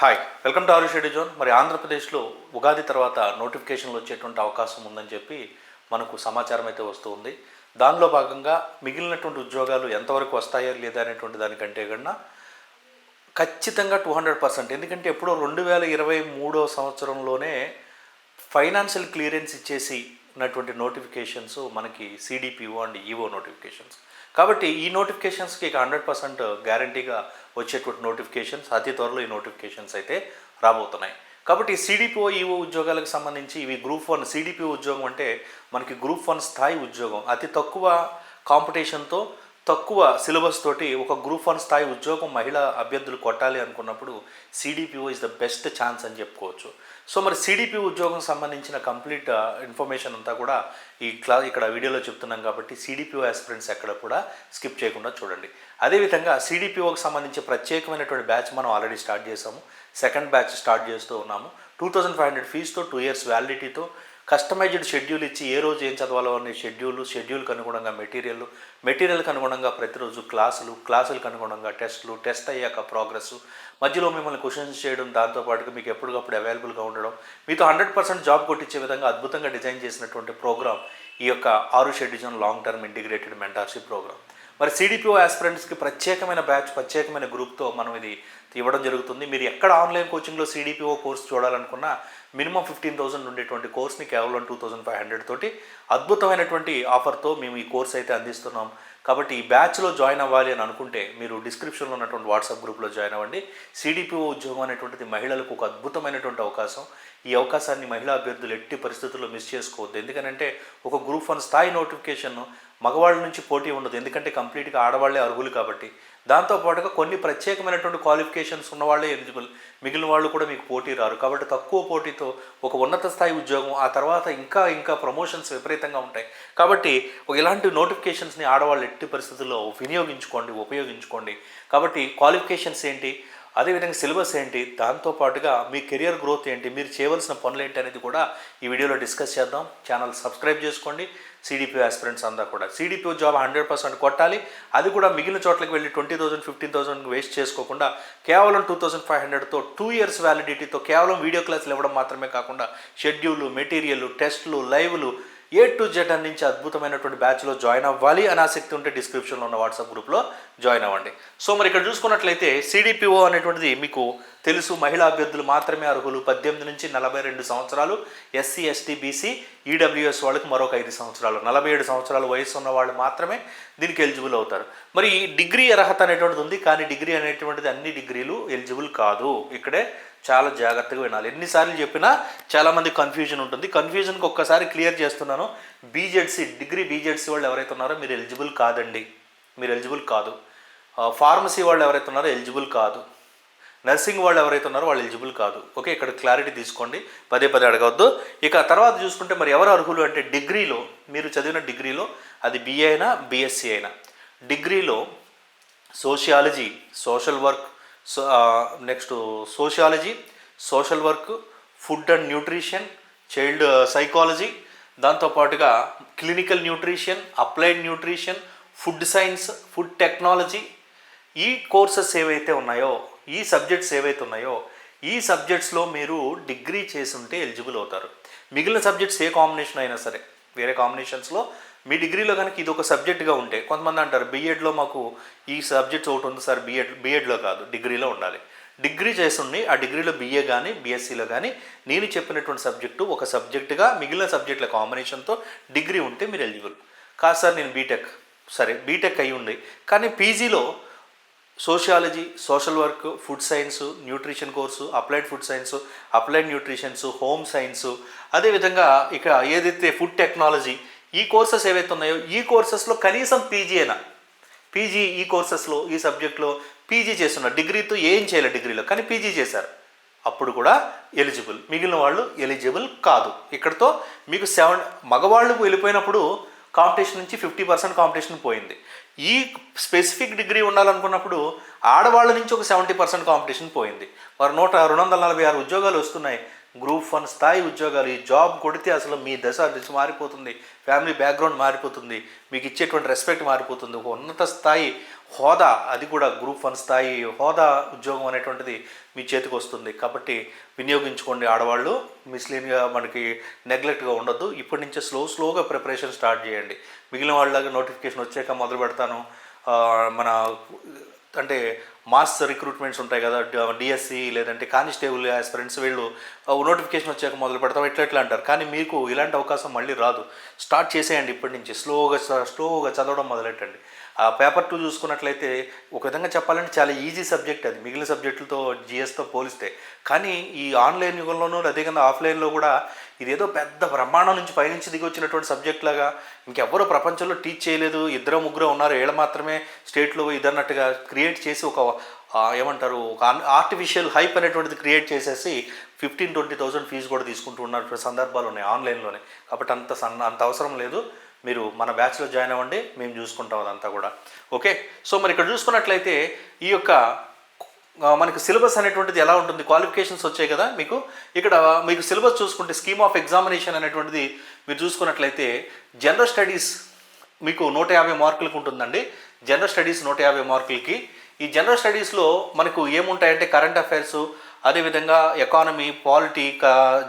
Hi, welcome to ఆరు షెడ్యూ zone. మరి ఆంధ్రప్రదేశ్లో ఉగాది తర్వాత నోటిఫికేషన్లు వచ్చేటువంటి అవకాశం ఉందని చెప్పి మనకు సమాచారం అయితే వస్తూ ఉంది. దానిలో భాగంగా మిగిలినటువంటి ఉద్యోగాలు ఎంతవరకు వస్తాయో లేదా అనేటువంటి దానికంటే కన్నా ఖచ్చితంగా 200%. ఎందుకంటే ఎప్పుడో 2023 సంవత్సరంలోనే ఫైనాన్షియల్ క్లియరెన్స్ ఇచ్చేసినటువంటి నోటిఫికేషన్స్ మనకి సిడిపిఓ అండ్ ఈఓ నోటిఫికేషన్స్. కాబట్టి ఈ నోటిఫికేషన్స్కి ఇక 100% గ్యారంటీగా వచ్చేటువంటి నోటిఫికేషన్స్, అతి త్వరలో ఈ నోటిఫికేషన్స్ అయితే రాబోతున్నాయి. కాబట్టి సిడిపిఓ ఈఓ ఉద్యోగాలకు సంబంధించి ఇవి గ్రూప్ 1 సిడిపిఓ ఉద్యోగం అంటే మనకి గ్రూప్ 1 స్థాయి ఉద్యోగం. అతి తక్కువ కాంపిటీషన్తో తక్కువ సిలబస్ తోటి ఒక గ్రూప్ 1 స్థాయి ఉద్యోగం మహిళా అభ్యర్థులు కొట్టాలి అనుకున్నప్పుడు CDPO is the best chance అని చెప్పుకోవచ్చు. సో మరి సిడిపిఓ ఉద్యోగం సంబంధించిన కంప్లీట్ ఇన్ఫర్మేషన్ అంతా కూడా ఇక్కడ వీడియోలో చెప్తున్నాం కాబట్టి సిడిపిఓ ఆస్పిరెంట్స్ ఎక్కడ కూడా స్కిప్ చేయకుండా చూడండి. అదేవిధంగా సిడిపిఓకి సంబంధించి ప్రత్యేకమైనటువంటి బ్యాచ్ మనం ఆల్రెడీ స్టార్ట్ చేసాము. సెకండ్ బ్యాచ్ స్టార్ట్ చేస్తూ ఉన్నాము. 2500 ఫీజుతో 2 years వ్యాలిడిటీతో కస్టమైజ్డ్ షెడ్యూల్ ఇచ్చి ఏ రోజు ఏం చదవాలో అనే షెడ్యూల్కి అనుగుణంగా మెటీరియల్కి అనుగుణంగా ప్రతిరోజు క్లాసులకు అనుగుణంగా టెస్ట్ అయ్యాక ప్రోగ్రెస్, మధ్యలో మిమ్మల్ని క్వశ్చన్స్ చేయడం, దాంతోపాటుగా మీకు ఎప్పటికప్పుడు అవైలబుల్గా ఉండడం, మీతో 100% జాబ్ కొట్టించే విధంగా అద్భుతంగా డిజైన్ చేసినటువంటి ప్రోగ్రామ్ ఈ యొక్క ఆరు షెడ్యూ జోన్ long term integrated mentorship program. మరి సిడిపిఓ ఆస్పిరెంట్స్కి ప్రత్యేకమైన బ్యాచ్, ప్రత్యేకమైన గ్రూప్తో మనం ఇది ఇవ్వడం జరుగుతుంది. మీరు ఎక్కడ ఆన్లైన్ కోచింగ్లో సిడిపిఓ కోర్స్ చూడాలనుకున్నా మినిమం 15,000 ఉండేటువంటి కోర్స్ని కేవలం 2,500 తోటి అద్భుతమైనటువంటి ఆఫర్తో మేము ఈ కోర్స్ అయితే అందిస్తున్నాం. కాబట్టి ఈ బ్యాచ్లో జాయిన్ అవ్వాలి అని అనుకుంటే మీరు డిస్క్రిప్షన్లో ఉన్నటువంటి వాట్సాప్ గ్రూప్లో జాయిన్ అవ్వండి. సిడిపిఓ ఉద్యోగం అనేటువంటిది మహిళలకు ఒక అద్భుతమైనటువంటి అవకాశం. ఈ అవకాశాన్ని మహిళా అభ్యర్థులు ఎట్టి పరిస్థితుల్లో మిస్ చేసుకోవద్దు. ఎందుకంటే ఒక గ్రూప్ 1 స్థాయి నోటిఫికేషన్ మగవాళ్ళ నుంచి పోటీ ఉండదు, ఎందుకంటే కంప్లీట్గా ఆడవాళ్లే అర్హులు కాబట్టి. దాంతోపాటుగా కొన్ని ప్రత్యేకమైనటువంటి క్వాలిఫికేషన్స్ ఉన్నవాళ్లే ఎలిజిబుల్, మిగిలిన వాళ్ళు కూడా మీకు పోటీ రారు. కాబట్టి తక్కువ పోటీతో ఒక ఉన్నత స్థాయి ఉద్యోగం, ఆ తర్వాత ఇంకా ప్రమోషన్స్ విపరీతంగా ఉంటాయి. కాబట్టి ఇలాంటి నోటిఫికేషన్స్ని ఆడవాళ్ళు ఎట్టి పరిస్థితుల్లో ఉపయోగించుకోండి. కాబట్టి క్వాలిఫికేషన్స్ ఏంటి, అదేవిధంగా సిలబస్ ఏంటి, దాంతోపాటుగా మీ కెరియర్ గ్రోత్ ఏంటి, మీరు చేయవలసిన పనులు ఏంటి అనేది కూడా ఈ వీడియోలో డిస్కస్ చేద్దాం. ఛానల్ సబ్స్క్రైబ్ చేసుకోండి. సిడిపిఓ ఆస్పిరెంట్స్ అంతా కూడా సిడిపిఓ జాబ్ 100% కొట్టాలి. అది కూడా మిగిలిన చోట్లకి వెళ్ళి 20,000 15,000 వేస్ట్ చేసుకోకుండా కేవలం 2,500తో 2 years వ్యాలిడిటీతో కేవలం వీడియో క్లాసులు ఇవ్వడం మాత్రమే కాకుండా షెడ్యూల్, మెటీరియల్, టెస్టులు, లైవ్లు A to Z నుంచి అద్భుతమైనటువంటి బ్యాచ్లో జాయిన్ అవ్వాలి అని ఆసక్తి ఉంటే డిస్క్రిప్షన్లో ఉన్న వాట్సాప్ గ్రూప్లో జాయిన్ అవ్వండి. సో మరి ఇక్కడ చూసుకున్నట్లయితే సిడిపిఓ అనేటువంటిది మీకు తెలుసు, మహిళా అభ్యర్థులు మాత్రమే అర్హులు. 18 నుంచి 42 సంవత్సరాలు, ఎస్సీ, ఎస్టీ, బీసీ, ఈడబ్ల్యూఎస్ వాళ్ళకి మరొక 5 సంవత్సరాలు, 47 సంవత్సరాల వయసు ఉన్న వాళ్ళు మాత్రమే దీనికి ఎలిజిబుల్ అవుతారు. మరి డిగ్రీ అర్హత అనేటువంటిది ఉంది, కానీ డిగ్రీ అనేటువంటిది అన్ని డిగ్రీలు ఎలిజిబుల్ కాదు. ఇక్కడే చాలా జాగ్రత్తగా వినాలి. ఎన్నిసార్లు చెప్పినా చాలామంది కన్ఫ్యూజన్ ఉంటుంది. కన్ఫ్యూజన్కి ఒక్కసారి క్లియర్ చేస్తున్నాను. డిగ్రీ బీజెడ్సీ వాళ్ళు ఎవరైతే ఉన్నారో మీరు ఎలిజిబుల్ కాదండి, మీరు ఎలిజిబుల్ కాదు. ఫార్మసీ వాళ్ళు ఎవరైతే ఉన్నారో ఎలిజిబుల్ కాదు. నర్సింగ్ వాళ్ళు ఎవరైతే ఉన్నారో వాళ్ళు ఎలిజిబుల్ కాదు. ఓకే, ఇక్కడ క్లారిటీ తీసుకోండి, పదే అడగవద్దు. ఇక తర్వాత చూసుకుంటే మరి ఎవరు అర్హులు అంటే డిగ్రీలో, మీరు చదివిన డిగ్రీలో అది బిఏ అయినా బిఎస్సీ అయినా, డిగ్రీలో sociology, social work, next sociology, social work, food and nutrition, child psychology, దాంతోపాటుగా clinical nutrition, applied nutrition, food science, food technology, ఈ కోర్సెస్ ఏవైతే ఉన్నాయో, ఈ సబ్జెక్ట్స్ ఏవైతే ఉన్నాయో, ఈ సబ్జెక్ట్స్లో మీరు డిగ్రీ చేసుంటే ఎలిజిబుల్ అవుతారు. మిగిలిన సబ్జెక్ట్స్ ఏ కాంబినేషన్ అయినా సరే, వేరే కాంబినేషన్స్లో మీ డిగ్రీలో కనుక ఇది ఒక సబ్జెక్టుగా ఉంటే, కొంతమంది అంటారు బీఎడ్లో మాకు ఈ సబ్జెక్ట్స్ ఒకటి ఉంది సార్, బీఎడ్లో కాదు డిగ్రీలో ఉండాలి. డిగ్రీ చేసుండి ఆ డిగ్రీలో బీఏ కానీ బీఎస్సీలో కానీ నేను చెప్పినటువంటి సబ్జెక్టు ఒక సబ్జెక్టుగా మిగిలిన సబ్జెక్టుల కాంబినేషన్తో డిగ్రీ ఉంటే మీరు ఎలిజిబుల్. కాదు సార్ నేను బీటెక్, సరే బీటెక్ అయి ఉంది కానీ పీజీలో sociology, social work, food science, nutrition course, applied food science, applied nutritions, home science, అదేవిధంగా ఇక ఏదైతే ఫుడ్ టెక్నాలజీ, ఈ కోర్సెస్ ఏవైతే ఉన్నాయో ఈ కోర్సెస్లో కనీసం పీజీ ఈ కోర్సెస్లో ఈ సబ్జెక్ట్లో పీజీ చేస్తున్నారు. డిగ్రీతో ఏం చేయలేదు డిగ్రీలో, కానీ పీజీ చేశారు, అప్పుడు కూడా ఎలిజిబుల్. మిగిలిన వాళ్ళు ఎలిజిబుల్ కాదు. ఇక్కడతో మీకు మగవాళ్ళు వెళ్ళిపోయినప్పుడు కాంపిటీషన్ నుంచి 50% కాంపిటీషన్ పోయింది. ఈ స్పెసిఫిక్ డిగ్రీ ఉండాలనుకున్నప్పుడు ఆడవాళ్ళ నుంచి ఒక 70% కాంపిటీషన్ పోయింది. మరి 246 ఉద్యోగాలు వస్తున్నాయి, గ్రూప్ 1 స్థాయి ఉద్యోగాలు. ఈ జాబ్ కొడితే అసలు మీ దశ మారిపోతుంది, ఫ్యామిలీ బ్యాక్గ్రౌండ్ మారిపోతుంది, మీకు ఇచ్చేటువంటి రెస్పెక్ట్ మారిపోతుంది, ఒక ఉన్నత స్థాయి హోదా, అది కూడా గ్రూప్ 1 స్థాయి హోదా ఉద్యోగం అనేటువంటిది మీ చేతికి వస్తుంది. కాబట్టి వినియోగించుకోండి ఆడవాళ్ళు. మిస్లీన్గా మనకి నెగ్లెక్ట్గా ఉండొద్దు. ఇప్పటి నుంచే స్లోగా ప్రిపరేషన్ స్టార్ట్ చేయండి. మిగిలిన వాళ్ళలాగా నోటిఫికేషన్ వచ్చాక మొదలు పెడతాను మన అంటే మాస్ రిక్రూట్మెంట్స్ ఉంటాయి కదా, డిఎస్సి లేదంటే కానిస్టేబుల్ ఆస్పిరెంట్స్, వీళ్ళు నోటిఫికేషన్ వచ్చాక మొదలు పెడతాం ఎట్లా అంటారు. కానీ మీకు ఇలాంటి అవకాశం మళ్ళీ రాదు. స్టార్ట్ చేసేయండి ఇప్పటి నుంచి. స్లోగా చదవడం మొదలెట్టండి. ఆ పేపర్ 2 చూసుకున్నట్లయితే ఒక విధంగా చెప్పాలంటే చాలా ఈజీ సబ్జెక్ట్ అది మిగిలిన సబ్జెక్టులతో జిఎస్తో పోలిస్తే. కానీ ఈ ఆన్లైన్ యుగంలోనూ అదేవిధంగా ఆఫ్లైన్లో కూడా ఇదేదో పెద్ద బ్రహ్మాండం నుంచి పైనుంచి దిగి వచ్చినటువంటి సబ్జెక్ట్ లాగా ఇంకెవ్వరూ ప్రపంచంలో టీచ్ చేయలేదు, 2-3 ఉన్నారు, ఏళ్ళ మాత్రమే స్టేట్లో ఇదన్నట్టుగా క్రియేట్ చేసి ఒక ఏమంటారు ఒక ఆర్టిఫిషియల్ హైప్ అనేటువంటిది క్రియేట్ చేసేసి 15,000-20,000 ఫీజు కూడా తీసుకుంటూ ఉన్నటువంటి సందర్భాలు ఉన్నాయి ఆన్లైన్లోనే. కాబట్టి అంత అవసరం లేదు. మీరు మన బ్యాచ్లో జాయిన్ అవ్వండి, మేము చూసుకుంటాం అదంతా కూడా. ఓకే. సో మరి ఇక్కడ చూసుకున్నట్లయితే ఈ యొక్క మనకు సిలబస్ అనేటువంటిది ఎలా ఉంటుంది, క్వాలిఫికేషన్స్ వచ్చాయి కదా మీకు. ఇక్కడ మీకు సిలబస్ చూసుకుంటే స్కీమ్ ఆఫ్ ఎగ్జామినేషన్ అనేటువంటిది మీరు చూసుకున్నట్లయితే జనరల్ స్టడీస్ మీకు 150 మార్కులకు ఉంటుందండి. జనరల్ స్టడీస్ 150 మార్కులకి. ఈ జనరల్ స్టడీస్లో మనకు ఏముంటాయంటే కరెంట్ అఫైర్స్, అదేవిధంగా ఎకానమీ, పాలిటీ,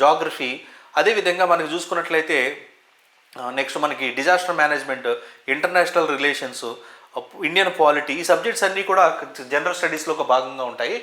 జాగ్రఫీ, అదేవిధంగా మనకు చూసుకున్నట్లయితే నెక్స్ట్ మనకి disaster management, international relations, Indian polity, ఈ సబ్జెక్ట్స్ అన్నీ కూడా జనరల్ స్టడీస్లో ఒక భాగంగా ఉంటాయి.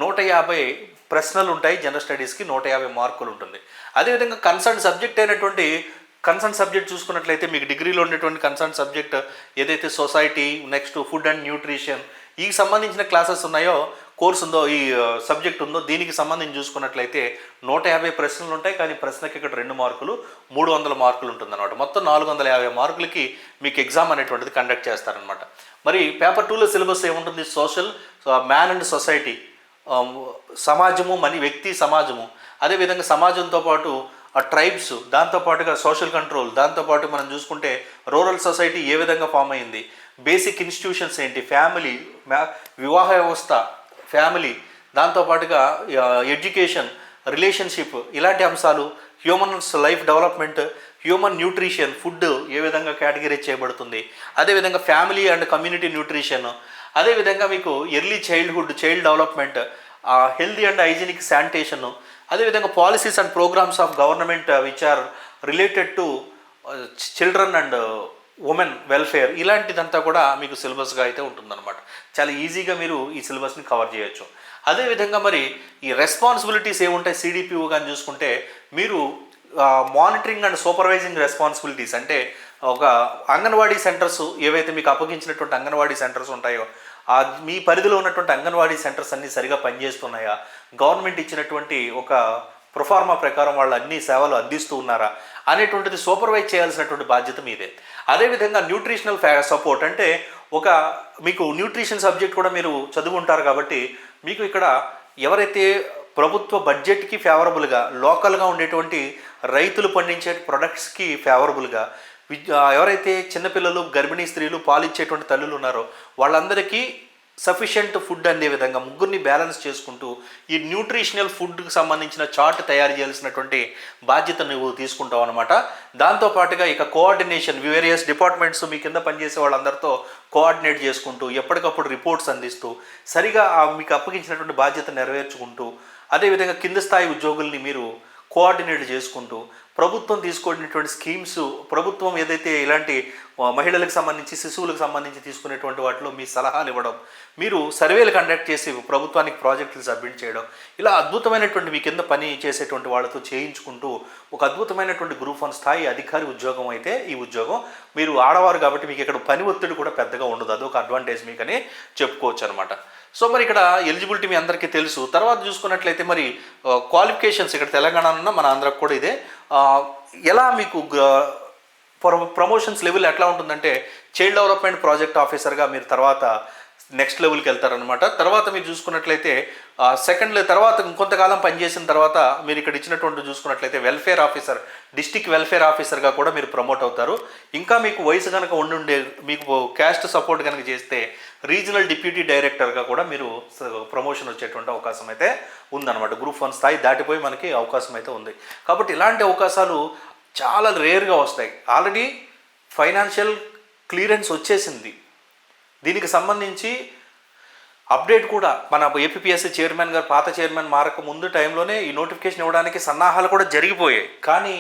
150 ప్రశ్నలు ఉంటాయి జనరల్ స్టడీస్కి, 150 మార్కులు ఉంటుంది. అదేవిధంగా కన్సర్న్ సబ్జెక్ట్ చూసుకున్నట్లయితే మీకు డిగ్రీలో ఉండేటువంటి కన్సర్న్ సబ్జెక్ట్ ఏదైతే society, next food and nutrition, ఈ సంబంధించిన క్లాసెస్ ఉన్నాయో, కోర్స్ ఉందో, ఈ సబ్జెక్ట్ ఉందో, దీనికి సంబంధించి చూసుకున్నట్లయితే 150 ప్రశ్నలు ఉంటాయి. కానీ ప్రశ్నకి ఇక్కడ 2 మార్కులు, 300 మార్కులు ఉంటుందన్నమాట. మొత్తం 450 మార్కులకి మీకు ఎగ్జామ్ అనేటువంటిది కండక్ట్ చేస్తారనమాట. మరి పేపర్ 2లో సిలబస్ ఏముంటుంది? సోషల్, మ్యాన్ అండ్ సొసైటీ, సమాజము, వ్యక్తి సమాజము, అదేవిధంగా సమాజంతో పాటు ట్రైబ్స్, దాంతోపాటుగా సోషల్ కంట్రోల్, దాంతోపాటు మనం చూసుకుంటే రూరల్ సొసైటీ ఏ విధంగా ఫామ్ అయింది, బేసిక్ ఇన్స్టిట్యూషన్స్ ఏంటి, ఫ్యామిలీ, వివాహ వ్యవస్థ, ఫ్యామిలీ, దాంతోపాటుగా ఎడ్యుకేషన్, రిలేషన్షిప్, ఇలాంటి అంశాలు, humans life development, human nutrition, food ఏ విధంగా కేటగిరైజ్ చేయబడుతుంది, అదేవిధంగా ఫ్యామిలీ అండ్ కమ్యూనిటీ న్యూట్రిషన్, అదేవిధంగా మీకు early child development, healthy and hygienic sanitation, అదేవిధంగా policies and programs of government which are related to children and women welfare, ఇలాంటిదంతా కూడా మీకు సిలబస్గా అయితే ఉంటుందన్నమాట. చాలా ఈజీగా మీరు ఈ సిలబస్ని కవర్ చేయొచ్చు. అదేవిధంగా మరి ఈ రెస్పాన్సిబిలిటీస్ ఏముంటాయి సిడిపిఓ కానీ చూసుకుంటే, మీరు మానిటరింగ్ అండ్ సూపర్వైజింగ్ రెస్పాన్సిబిలిటీస్ అంటే ఒక అంగన్వాడీ సెంటర్స్ ఏవైతే మీకు అప్పగించినటువంటి అంగన్వాడీ సెంటర్స్ ఉంటాయో, మీ పరిధిలో ఉన్నటువంటి అంగన్వాడీ సెంటర్స్ అన్నీ సరిగా పనిచేస్తున్నాయా, గవర్నమెంట్ ఇచ్చినటువంటి ఒక ప్రొఫార్మా ప్రకారం వాళ్ళు అన్ని సేవలు అందిస్తూ ఉన్నారా అనేటువంటిది సూపర్వైజ్ చేయాల్సినటువంటి బాధ్యత మీదే. అదేవిధంగా న్యూట్రిషనల్ సపోర్ట్ అంటే మీకు న్యూట్రిషన్ సబ్జెక్ట్ కూడా మీరు చదువుకుంటారు కాబట్టి మీకు ఇక్కడ ఎవరైతే ప్రభుత్వ బడ్జెట్కి ఫేవరబుల్గా, లోకల్గా ఉండేటువంటి రైతులు పండించే ప్రొడక్ట్స్కి ఫేవరబుల్గా, ఎవరైతే చిన్నపిల్లలు, గర్భిణీ స్త్రీలు, పాలిచ్చేటువంటి తల్లులు ఉన్నారో వాళ్ళందరికీ సఫిషియంట్ ఫుడ్ అందే విధంగా ముగ్గురిని బ్యాలెన్స్ చేసుకుంటూ ఈ న్యూట్రిషనల్ ఫుడ్కి సంబంధించిన చార్ట్ తయారు చేయాల్సినటువంటి బాధ్యత నువ్వు తీసుకుంటావు అనమాట. దాంతోపాటుగా ఇక కోఆర్డినేషన్, వేరియస్ డిపార్ట్మెంట్స్ మీ కింద పనిచేసే వాళ్ళందరితో కోఆర్డినేట్ చేసుకుంటూ, ఎప్పటికప్పుడు రిపోర్ట్స్ అందిస్తూ, సరిగా మీకు అప్పగించినటువంటి బాధ్యత నెరవేర్చుకుంటూ, అదేవిధంగా కింద స్థాయి ఉద్యోగుల్ని మీరు కోఆర్డినేట్ చేసుకుంటూ, ప్రభుత్వం తీసుకునేటువంటి స్కీమ్స్, ప్రభుత్వం ఏదైతే ఇలాంటి మహిళలకు సంబంధించి, శిశువులకు సంబంధించి తీసుకునేటువంటి వాటిలో మీ సలహాలు ఇవ్వడం, మీరు సర్వేలు కండక్ట్ చేసి ప్రభుత్వానికి ప్రాజెక్టులు సబ్మిట్ చేయడం, ఇలా అద్భుతమైనటువంటి మీ కింద పని చేసేటువంటి వాళ్ళతో చేయించుకుంటూ ఒక అద్భుతమైనటువంటి గ్రూప్ 1 స్థాయి అధికారి ఉద్యోగం అయితే ఈ ఉద్యోగం. మీరు ఆడవారు కాబట్టి మీకు ఇక్కడ పని ఒత్తిడి కూడా పెద్దగా ఉండదు, అదొక అడ్వాంటేజ్ మీకని చెప్పుకోవచ్చు అనమాట. సో మరి ఇక్కడ ఎలిజిబిలిటీ మీ అందరికీ తెలుసు. తర్వాత చూసుకున్నట్లయితే మరి క్వాలిఫికేషన్స్ ఇక్కడ తెలంగాణలో మన ఆంధ్రాకు కూడా ఇదే. ఎలా మీకు ప్రమోషన్స్ లెవెల్ ఎట్లా ఉంటుందంటే, చైల్డ్ డెవలప్మెంట్ ప్రాజెక్ట్ ఆఫీసర్గా మీరు తర్వాత నెక్స్ట్ లెవెల్కి వెళ్తారనమాట. తర్వాత మీరు చూసుకున్నట్లయితే తర్వాత ఇంకొంతకాలం పనిచేసిన తర్వాత మీరు ఇక్కడ ఇచ్చినటువంటి చూసుకున్నట్లయితే వెల్ఫేర్ ఆఫీసర్, డిస్టిక్ వెల్ఫేర్ ఆఫీసర్గా కూడా మీరు ప్రమోట్ అవుతారు. ఇంకా మీకు వయసు కనుక మీకు క్యాస్ట్ సపోర్ట్ కనుక చేస్తే రీజనల్ డిప్యూటీ డైరెక్టర్గా కూడా మీరు ప్రమోషన్ వచ్చేటువంటి అవకాశం అయితే ఉందన్నమాట. గ్రూప్ 1 స్థాయి దాటిపోయి మనకి అవకాశం అయితే ఉంది. కాబట్టి ఇలాంటి అవకాశాలు చాలా రేర్గా వస్తాయి. ఆల్రెడీ ఫైనాన్షియల్ క్లియరెన్స్ వచ్చేసింది, దీనికి సంబంధించి అప్డేట్ కూడా మన ఏపీఎస్సీ చైర్మన్ గారు, పాత చైర్మన్ మారక ముందు టైంలోనే ఈ నోటిఫికేషన్ ఇవ్వడానికి సన్నాహాలు కూడా జరిగిపోయాయి. కానీ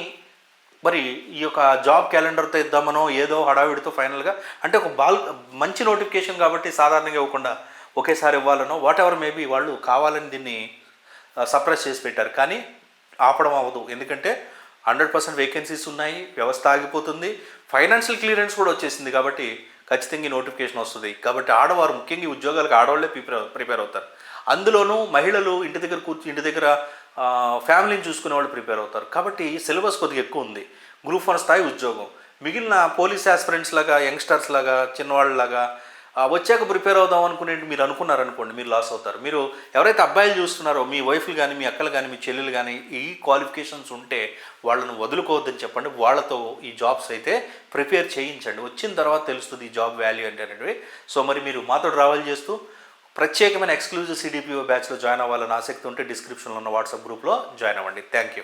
మరి ఈ యొక్క జాబ్ క్యాలెండర్తో ఇద్దామనో ఏదో హడావిడితో ఫైనల్గా అంటే ఒక మంచి నోటిఫికేషన్ కాబట్టి సాధారణంగా ఇవ్వకుండా ఒకేసారి ఇవ్వాలనో వాట్ ఎవర్ మేబీ వాళ్ళు కావాలని దీన్ని సప్రెస్ చేసి పెట్టారు. కానీ ఆపడం అవ్వదు, ఎందుకంటే 100% వేకెన్సీస్ ఉన్నాయి, వ్యవస్థ ఆగిపోతుంది, ఫైనాన్షియల్ క్లియరెన్స్ కూడా వచ్చేసింది. కాబట్టి ఖచ్చితంగా ఈ నోటిఫికేషన్ వస్తుంది. కాబట్టి ఆడవారు ముఖ్యంగా ఈ ఉద్యోగాలకు ఆడవాళ్ళే ప్రిపేర్ అవుతారు. అందులోనూ మహిళలు ఇంటి దగ్గర ఫ్యామిలీని చూసుకునే వాళ్ళు ప్రిపేర్ అవుతారు. కాబట్టి సిలబస్ కొద్దిగా ఎక్కువ ఉంది. గ్రూప్ 1 స్థాయి ఉద్యోగం. మిగిలిన పోలీస్ ఆస్పిరెంట్స్ లాగా, యంగ్స్టర్స్ లాగా, చిన్నవాళ్ళలాగా వచ్చాక ప్రిపేర్ అవుదాం అనుకునేది మీరు అనుకున్నారనుకోండి, మీరు లాస్ అవుతారు. మీరు ఎవరైతే అబ్బాయిలు చూస్తున్నారో మీ వైఫ్లు కానీ, మీ అక్కలు కానీ, మీ చెల్లెలు కానీ ఈ క్వాలిఫికేషన్స్ ఉంటే వాళ్ళను వదులుకోవద్దని చెప్పండి. వాళ్ళతో ఈ జాబ్స్ అయితే ప్రిపేర్ చేయించండి. వచ్చిన తర్వాత తెలుస్తుంది ఈ జాబ్ వాల్యూ అంటే అనేవి. సో మరి మీరు మాతో ట్రావెల్ చేస్తూ ప్రత్యేకమైన ఎక్స్క్లూజివ్ CDPO బ్యాచ్లో జాయిన్ అవ్వాలని ఆసక్తి ఉంటే డిస్క్రిప్షన్లో ఉన్న వాట్సాప్ గ్రూప్లో జాయిన్ అవ్వండి. Thank you.